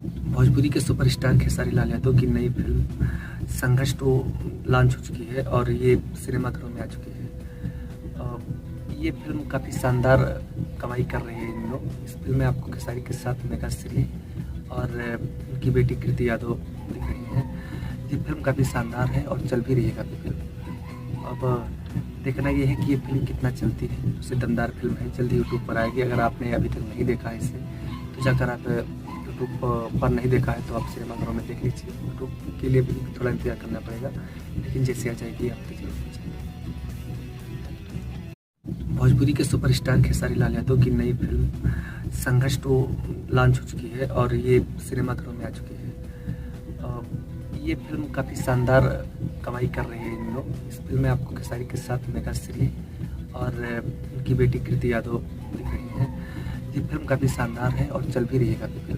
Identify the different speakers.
Speaker 1: भोजपुरी के सुपरस्टार खेसारी लाल यादव की नई फिल्म संघर्ष 2 लॉन्च हो चुकी है और ये सिनेमाघरों में आ चुकी है। ये फिल्म काफ़ी शानदार कमाई कर रही है इन लोग। इस फिल्म में आपको खेसारी के साथ मेघा श्री और उनकी बेटी कृति यादव दिख रही हैं। ये फिल्म काफ़ी शानदार है और चल भी रही है काफ़ी फिल्म। अब देखना ये है कि ये फिल्म कितना चलती है। उससे दमदार फिल्म है, जल्दी यूट्यूब पर आएगी। अगर आपने अभी तक नहीं देखा है इसे तो जाकर आप यूट्यूब पर नहीं देखा है तो आप सिनेमाघरों में देख लीजिए। यूट्यूब के लिए भी थोड़ा इंतजार करना पड़ेगा, लेकिन जैसे आ जाएगी आप देखिए। भोजपुरी के सुपरस्टार खेसारी लाल यादव की नई फिल्म संघर्ष 2 लॉन्च हो चुकी है और ये सिनेमाघरों में आ चुकी है। ये फिल्म काफ़ी शानदार कमाई कर रही है इन लोग। इस फिल्म में आपको खेसारी के साथ मेघा श्री और उनकी बेटी कृति यादव दिख रही हैं। ये फिल्म काफ़ी शानदार है और चल भी रही है काफ़ी फिल्म।